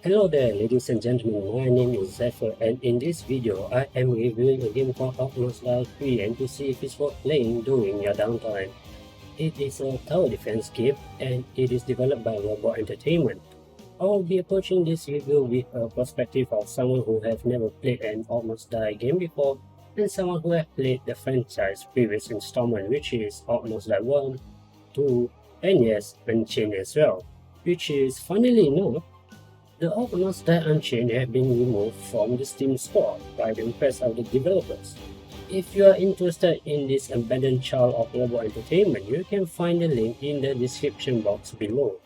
Hello there ladies and gentlemen, my name is Zephyr and in this video I am reviewing a game called Orcs Must Die 3 and to see if it's worth playing during your downtime. It is a tower defense game and it is developed by Robot Entertainment. I will be approaching this review with a perspective of someone who has never played an Orcs Must Die game before and someone who has played the franchise previous installment, which is Orcs Must Die 1, 2 and yes, Unchained as well, which is funnily enough the Orcs Must Die Unchained have been removed from the Steam store by the request of the developers. If you are interested in this abandoned child of Robot Entertainment, you can find the link in the description box below.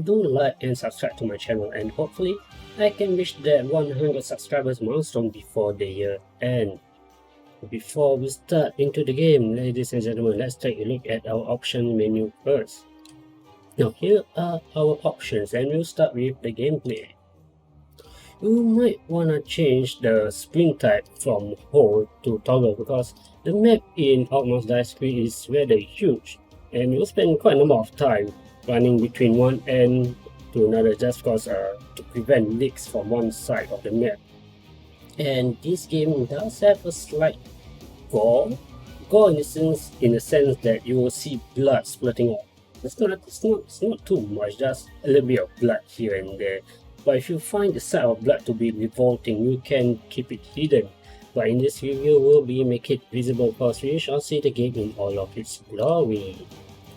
Do like and subscribe to my channel and hopefully I can reach that 100 subscribers milestone before the year end. Before we start into the game, ladies and gentlemen, let's take a look at our option menu first. Now here are our options and we'll start with the gameplay. You might wanna change the sprint type from hold to toggle because the map in Orcs Must Die 3 is rather huge and you'll spend quite a number of time running between one end to another just because to prevent leaks from one side of the map. And this game does have a slight gore in the sense that you will see blood splurting out. It's not too much, just a little bit of blood here and there. But if you find the sight of blood to be revolting, you can keep it hidden. But in this review, we'll make it visible because we shall see the game in all of its glory.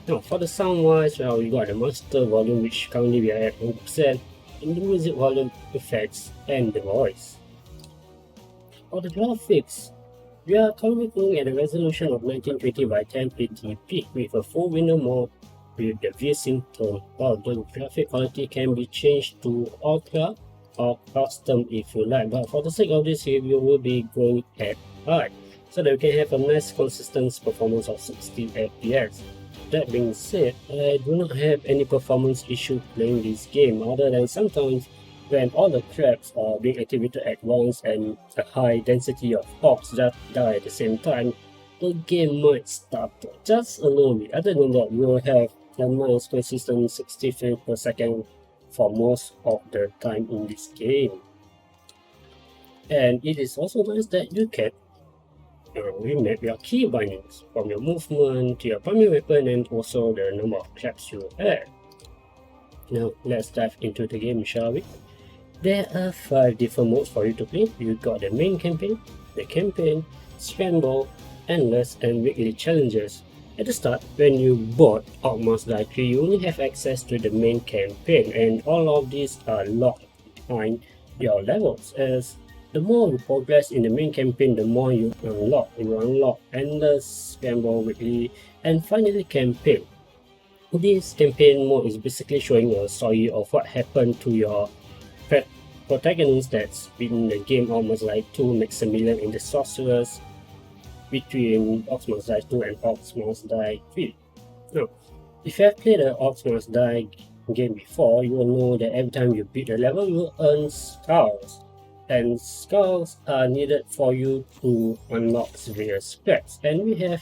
Now for the sound wise, well, we got the master volume, which currently we are at 100%, and the music volume, effects, and the voice. For the graphics, we are currently looking at a resolution of 1920 by 1080p with a full window mode with the VSync tone, while the graphic quality can be changed to Ultra or Custom if you like, but for the sake of this review, we'll be going at high so that we can have a nice consistent performance of 60 FPS. That being said, I do not have any performance issue playing this game other than sometimes when all the traps are being activated at once and a high density of orcs just die at the same time, the game might stutter just a little bit. Other than that, you will have a nice consistent 60 frames per second for most of the time in this game. And it is also nice that you can remap your key bindings from your movement to your primary weapon and also the number of traps you have. Now let's dive into the game, shall we? There are 5 different modes for you to play. You got the main campaign, the campaign, scramble, endless and weekly challenges. At the start, when you bought Orcs Must Die 3, you only have access to the main campaign and all of these are locked behind your levels, as the more you progress in the main campaign, the more you unlock. You unlock endless, scramble, weekly, and finally campaign. This campaign mode is basically showing a story of what happened to your protagonist that's been in the game Orcs Must Die 2, Maximilian and the Sorcerers, between Orcs Must Die 2 and Orcs Must Die 3. Now, if you have played the Orcs Must Die game before, you will know that every time you beat a level, you will earn skulls. And skulls are needed for you to unlock various traps. And we have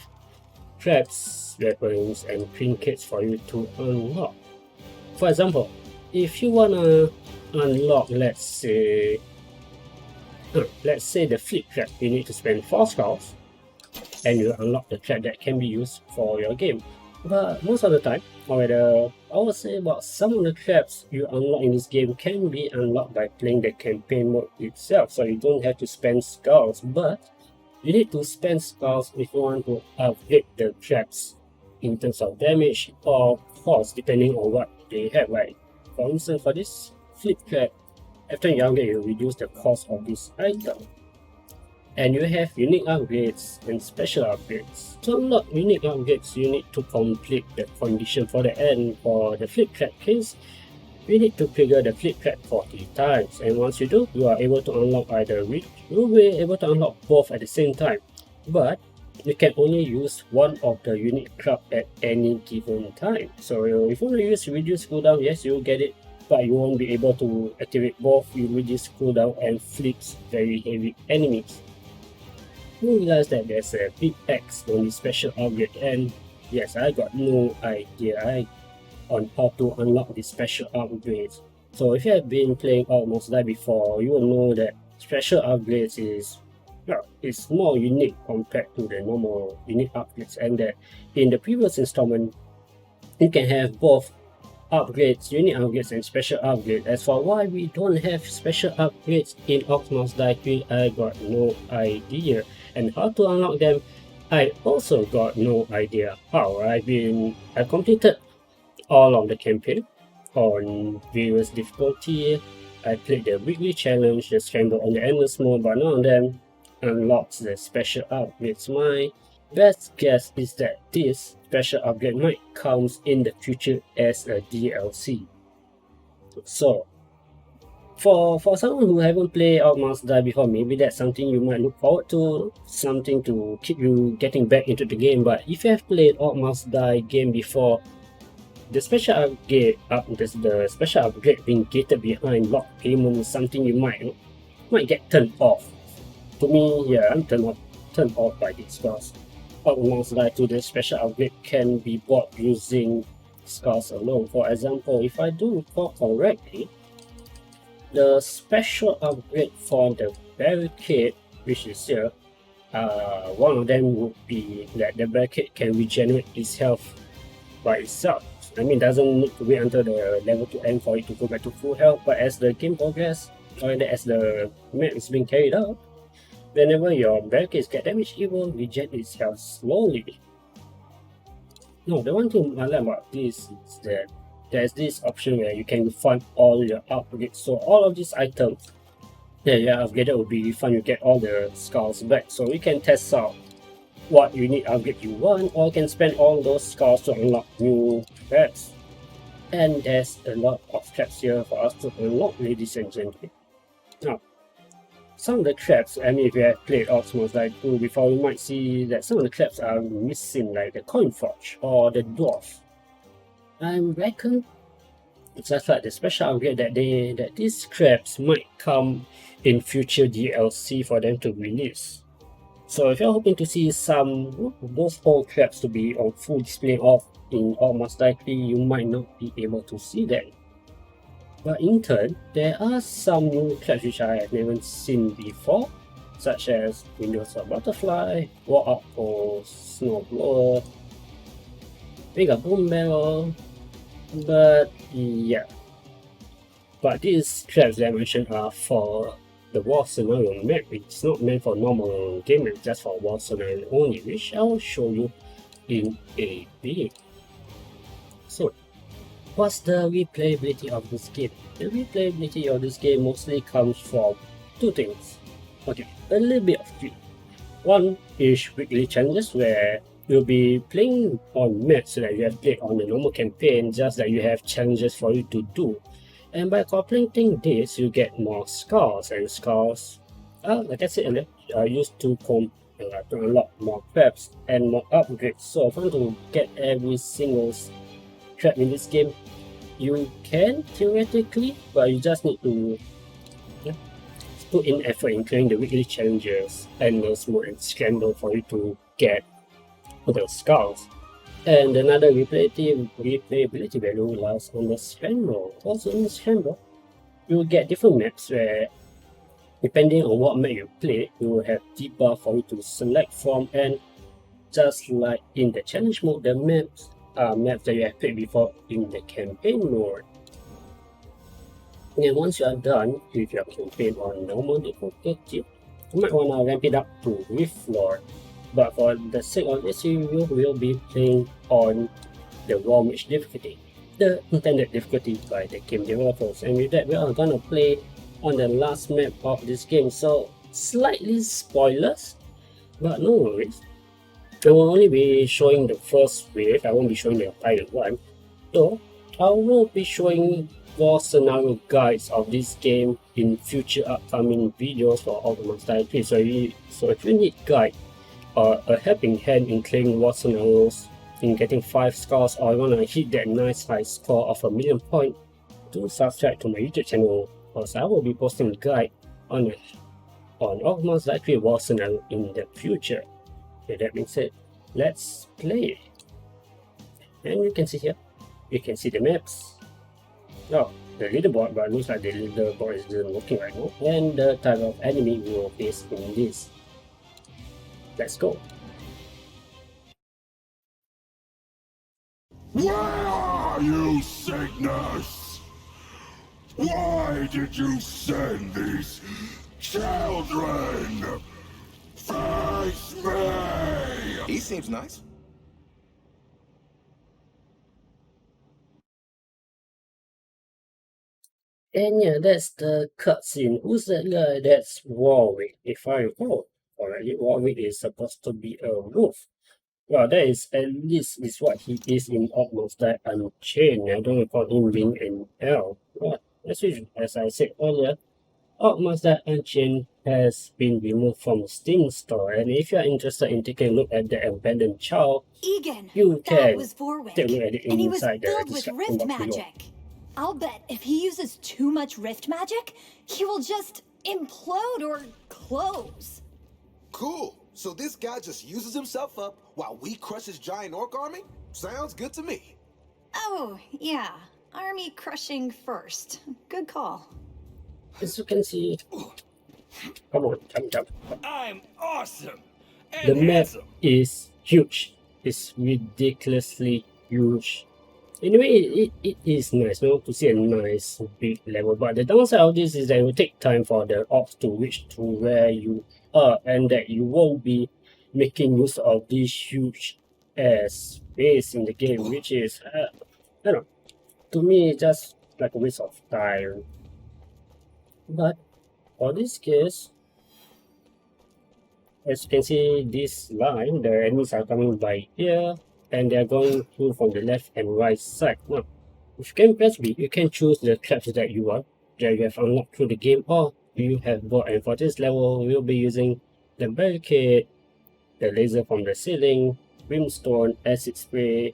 traps, weapons, and trinkets for you to unlock. For example, if you wanna unlock, let's say the flip trap, you need to spend 4 skulls and you unlock the trap that can be used for your game. But most of the time, or rather, I would say about some of the traps you unlock in this game can be unlocked by playing the campaign mode itself, so you don't have to spend skulls, but you need to spend skulls if you want to upgrade the traps in terms of damage or cost, depending on what they have. Like, for instance, for this flip trap, after you upgrade, you reduce the cost of this item. And you have unique upgrades and special upgrades. To unlock unique upgrades, you need to complete the condition for the end. For the flip trap case, you need to trigger the flip trap 40 times, and once you do, you are able to unlock either you will be able to unlock both at the same time, but you can only use one of the unique trap at any given time. So if you want to use reduce cooldown, yes, you will get it, but you won't be able to activate both you reduce cooldown and flips very heavy enemies. You realize that there's a big X on this special upgrade, and yes, I got no idea on how to unlock these special upgrades. So if you have been playing Orcs Must Die before, you will know that special upgrades is more unique compared to the normal unique upgrades, and that in the previous installment you can have both upgrades, unique upgrades and special upgrades. As for why we don't have special upgrades in Orcs Must Die 3, I got no idea, and how to unlock them, I also got no idea how. I completed all of the campaign on various difficulty. I played the weekly challenge, the scramble on the endless mode, but none of them unlocks the special upgrades. My best guess is that this special upgrade might come in the future as a DLC. So, for someone who haven't played Orcs Must Die before, maybe that's something you might look forward to, something to keep you getting back into the game. But if you have played Orcs Must Die game before, the special upgrade being gated behind lock payment is something you might get turned off. To me, yeah, I'm turned off by this because Orcs Must Die to the special upgrade can be bought using scars alone. For example, if I do recall correctly, the special upgrade for the barricade, which is here, one of them would be that the barricade can regenerate its health by itself. I mean, doesn't need to wait until the level to end for it to go back to full health, but as the game progresses, or as the map is being carried out, whenever your barricades get damaged, it will regenerate its health slowly. No, the one thing I like about this is that there's this option where you can refund all your upgrades. So all of these items that you have upgraded will be refunded. You get all the skulls back. So you can test out what unique upgrade you want, or you can spend all those skulls to unlock new traps. And there's a lot of traps here for us to unlock, ladies and gentlemen. Now, some of the traps, I mean, if you have played Orcs Must Die 2 before, you might see that some of the traps are missing, like the coin forge or the dwarf. I reckon it's just like the special upgrade that these traps might come in future DLC for them to release. So if you're hoping to see some of those old traps to be on full display of in Orcs Must Die 3, you might not be able to see them. But in turn, there are some new traps which I have never seen before, such as Windows of Butterfly, War Outpost, Snowblower, Mega Boom Barrel. But yeah, but these traps that I mentioned are for the war scenario map. It's not meant for normal gamers, just for war scenario only, which I will show you in a bit. So, what's the replayability of this game? The replayability of this game mostly comes from two things. Okay, a little bit of three. One is weekly challenges, where you'll be playing on maps that you have played on the normal campaign, just that you have challenges for you to do. And by completing this, you get more scars, and scars, like I said earlier, are used to unlock more traps and more upgrades. So if you want to get every single trap in this game, you can theoretically, but you just need to put in effort in clearing the weekly challenges, endless mode and scramble for you to get the skulls. And another replayability value lies on the scramble. Also in the scramble, you will get different maps where, depending on what map you play, you will have debuff for you to select from, and just like in the challenge mode, the maps are maps that you have played before in the campaign mode. And once you are done with your campaign on normal difficulty, you might want to ramp it up to Rift Lord. But for the sake of this, you will be playing on the Raw Mage difficulty, the intended difficulty by the game developers. And with that, we are gonna play on the last map of this game, so slightly spoilers, but no worries. I will only be showing the first wave, I won't be showing the entire one, though I will be showing more scenario guides of this game in future upcoming videos for Orcs Must Die 3. So if you need guide or a helping hand in clearing war scenarios, in getting 5 scores, or you wanna hit that nice high score of 1,000,000 points, do subscribe to my YouTube channel, because I will be posting a guide on Orcs Must Die 3 war scenario in the future. Okay, that being said, let's play. And you can see here, you can see the maps. Oh, the leaderboard, but looks like the leaderboard isn't working right now, and the type of enemy we will face in this. Let's go. Where are you, Cygnus? Why did you send these children? Face me! He seems nice. And yeah, that's the cutscene. Who's that guy? That's Warwick. If I recall correctly, Warwick is supposed to be a wolf. Well, that is at least is what he is in Orcs Must Die Unchained. I don't recall him being an elf. But as I said earlier, Orcs Must Die Unchained has been removed from Steam store, and if you are interested in taking a look at the abandoned child, Egan, you that can was Vorwick, take a look at it and he was inside the filled with description rift box below. magic. I'll bet if he uses too much rift magic, he will just implode or close. Cool. So this guy just uses himself up while we crush his giant orc army? Sounds good to me. Oh, yeah. Army crushing first. Good call. As you can see, come on, jump. I'm awesome and The map handsome. is huge. It's ridiculously huge. Anyway, it is nice, to see a nice big level. But the downside of this is that it will take time for the orcs to reach to where you are, and that you won't be making use of this huge space in the game, which is, to me, just like a waste of time. But for this case, as you can see, this line, the enemies are coming by here, and they are going through from the left and right side. Now, if you can press B, you can choose the traps that you want, that you have unlocked through the game, or you have bought. And for this level, we'll be using the barricade, the laser from the ceiling, brimstone, acid spray,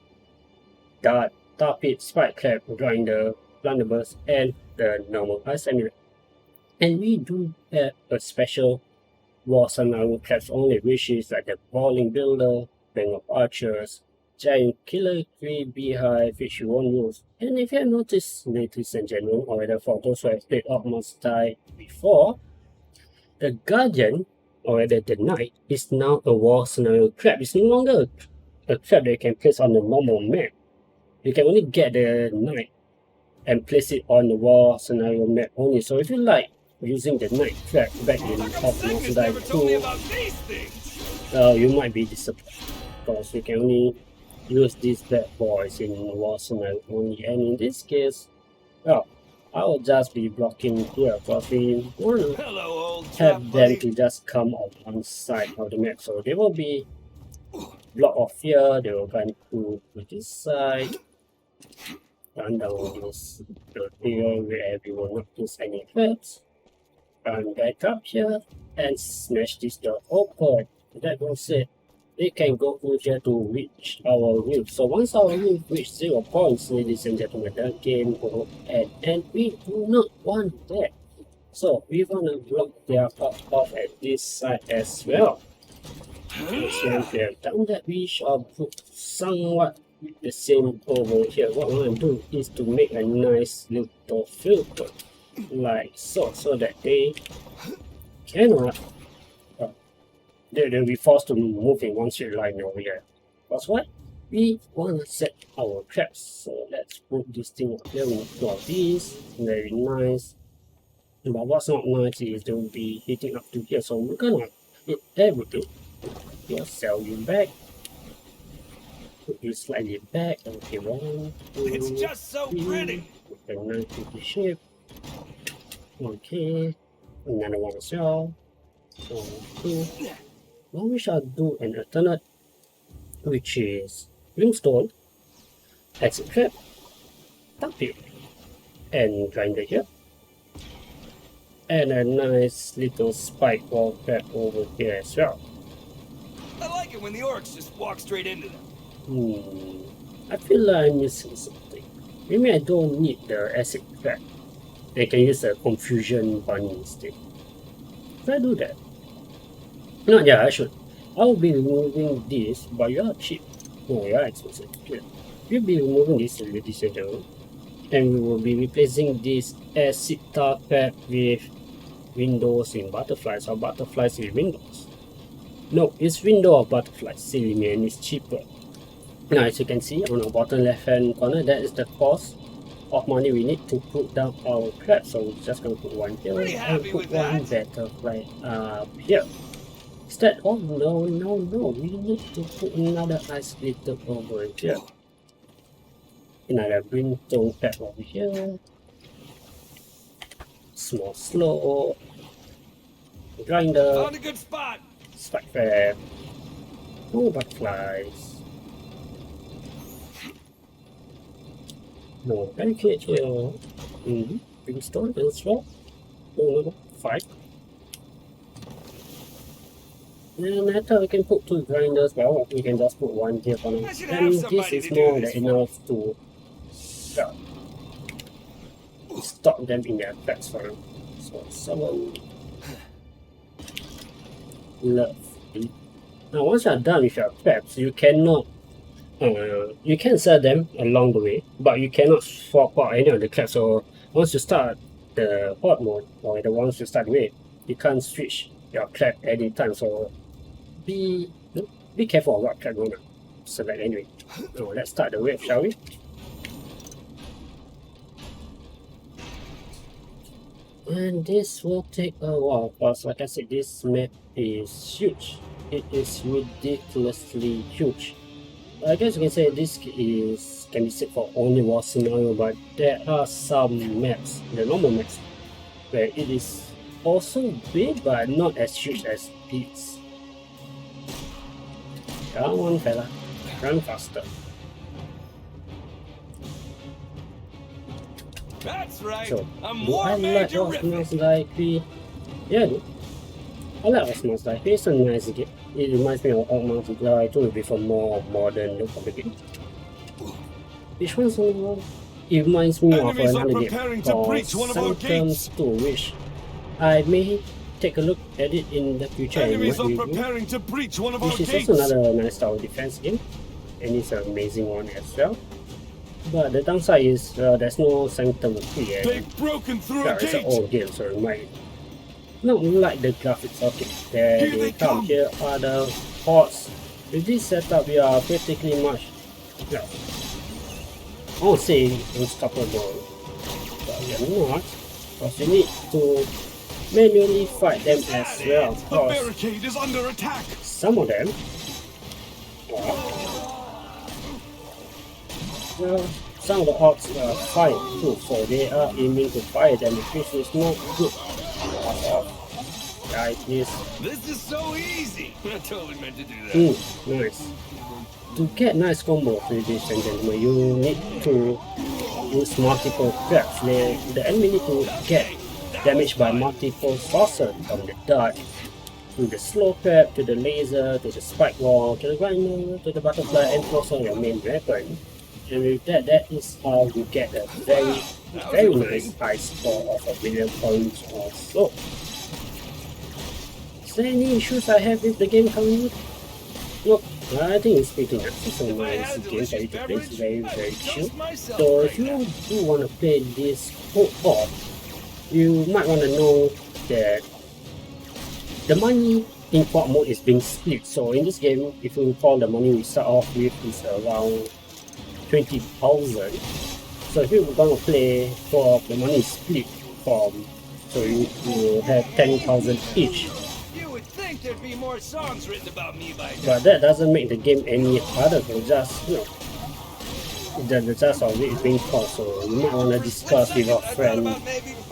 dart, tar pit, spike trap, drawing the blunderbuss, and the normal ice amulet. And we do have a special war scenario traps only, which is like the bowling builder, bang of archers, giant killer tree beehive, which you won't use. And if you have noticed, ladies and gentlemen, or rather for those who have played Orcs Must Die before, the guardian, or rather the knight, is now a war scenario trap. It's no longer a trap that you can place on the normal map. You can only get the knight and place it on the war scenario map only. So if you like using the knight trap back in Orcs Must Cygnus Die never told me 2, about these things. you might be disappointed, because you can only use these bad boys in war scenario only. And in this case, well, I will just be blocking here, because we want to Hello, old have chap, them buddy. to just come on one side of the map. So they will be blocked off here, they will run to this side, run down this road here where we will not use any traps, run back up here and smash this door open. That was it. We can go through here to reach our roof. So once our roof reach 0 points, ladies and gentlemen, the game will end, and we do not want that. So we want to block their path off at this side as well. And once we have done that, we shall put somewhat the same over here. What I want to do is to make a nice little filter like so that they cannot they'll be forced to move in one straight line over here. That's why we want to set our traps. So let's put this thing up here. We'll draw this. Very nice. But what's not nice is they will be hitting up to here. So we're gonna hit everything. Here, sell you back. Put you slightly back. Okay, 1, 2, It's just so 3. pretty. Put a nice pretty shape. Okay. Another one as well. 1, 2. Now we shall do an alternate, which is brimstone, exit trap, tap it, and grinder here, and a nice little spike wall trap over here as well. I like it when the orcs just walk straight into them. I feel like I'm missing something. Maybe I don't need the acid trap. I can use a confusion bunny instead. If I do that, no, yeah, I should. I'll be removing this, but you're cheap. No, you're expensive. Yeah. We'll be removing this, ladies and gentlemen. And we will be replacing this acid tar pad with windows in butterflies or butterflies with windows. No, it's window of butterflies, silly man, it's cheaper. Now as you can see on the bottom left hand corner, that is the cost of money we need to put down our crab. So we're just going to put one here and put one butterfly up here. Instead, oh no, we need to put another ice glitter over here. Another brimstone pad over here. Small slow. Grinder. Found a good spot. Spike crab. More butterflies. More pancake here. Brimstone as well. Oh, 5. And after we can put 2 grinders, well, we can just put 1 here for now. And this is more than enough to stop them in their tracks for now. So 7. Lovely. Now once you are done with your traps, you cannot you can sell them along the way, but you cannot swap out any of the traps. So once you start the horde mode or the ones you start with, you can't switch your trap anytime. So be careful of what trap you want to select anyway. So let's start the wave, shall we? And this will take a while because, like I said, this map is huge. It is ridiculously huge. I guess you can say this can be said for only one scenario, but there are some maps, the normal maps, where it is also big but not as huge as this. Come on, fella, run faster. That's right. So, I'm do more I like Orcs Must Die 3? Yeah, I do. I like Orcs Must Die 3. It's a nice game. It reminds me of Orcs Must Die 2 with a more modern look of the game. Which one's more? It reminds me of another game called Sanctum 2, which I may take a look at it in the future and might review. Which is also another nice style defense game, and it's an amazing one as well. But the downside is there's no Sanctum 3 and it's an old game, so it might not like the graphics of it. There they come. Here are the hordes. With this setup, we are practically much, I won't say unstoppable, but we are not, because you need to manually fight them as well. The barricade is under attack. Some of them, well, some of the orcs are fire too, so they are aiming to fire them, which is not good. Guys, please. This is so easy. I totally meant to do that. Nice. To get nice combos, ladies and gentlemen, you need to use multiple traps. The enemy need to get damaged by multiple sources, from the dart to the slow trap, to the laser, to the spike wall, to the grinder, to the butterfly, and also your main weapon. And with that, that is how you get a very nice high score of 1 million points or so. Is there any issues I have with the game currently? Look, I think it's pretty nice. It's a nice game for you to play. It's very chill. So if you do want to play this co-op, you might want to know that the money in co-op mode is being split. So in this game, if you recall, the money we start off with is around 20,000. So if you're going to play for the money is split from, so you have 10,000 each. You would think there'd be more songs written about me by now. But that doesn't make the game any harder. So just the just of it is being cost. So you might want to discuss with your friend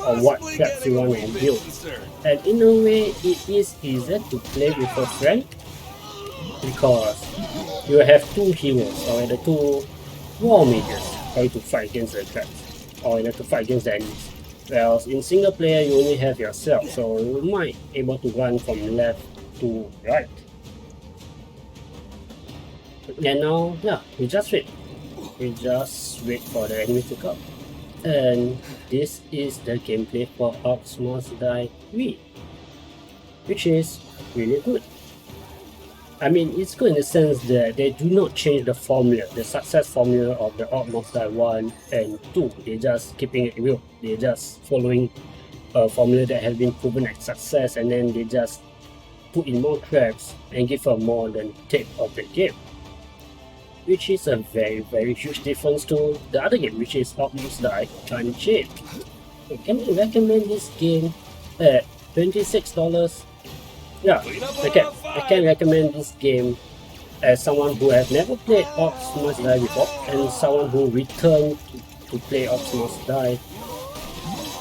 on what traps you want to build. And in a way, it is easier to play with a friend because you have 2 heroes or the 2 war mages for you to fight against the traps, or to fight against the enemies. Whereas in single player you only have yourself, so you might able to run from left to right. And now, we just wait. We just wait for the enemy to come. And this is the gameplay for Orcs Must Die 3, which is really good. I mean, it's good in the sense that they do not change the formula, the success formula of the Orcs Must Die 1 and 2. They're just keeping it real. They're just following a formula that has been proven as success, and then they just put in more traps and give a more than take of the game. Which is a very huge difference to the other game, which is Orcs Must Die Untitled. Can I recommend this game at $26? Yeah, I can recommend this game as someone who has never played Orcs Must Die before and someone who returned to play Orcs Must Die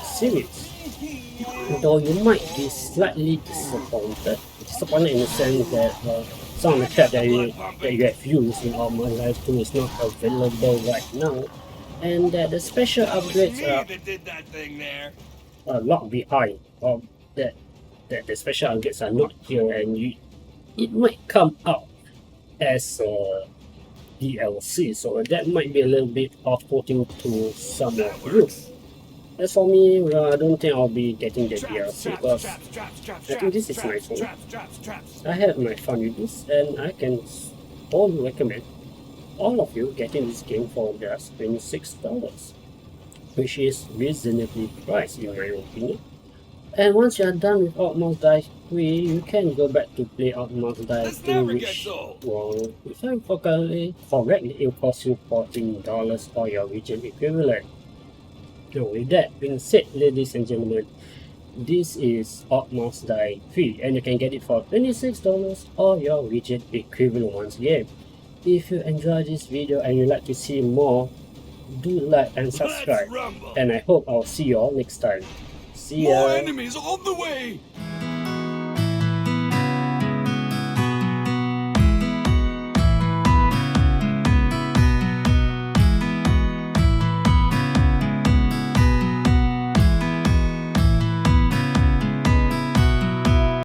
series. Though you might be slightly disappointed in the sense that some of the crap that you have used in Orcs Must Die 2 is not available right now, and that the special upgrades are locked behind, or that the special upgrades are not here, and it might come out as a DLC, so that might be a little bit off-putting to some of you. As for me, well, I don't think I'll be getting the DLC because I think this is nice one. I had my fun with this, and I can only recommend all of you getting this game for just $26, which is reasonably priced in my opinion. And once you are done with Orcs Must Die 3, you can go back to play Orcs Must Die 2, which will, if I recall correctly, it will cost you $14 or your region equivalent. So with that being said, ladies and gentlemen, this is Orcs Must Die 3, and you can get it for $26 or your region equivalent once again. If you enjoyed this video and you'd like to see more, do like and subscribe, and I hope I'll see you all next time. See ya! More enemies on the way!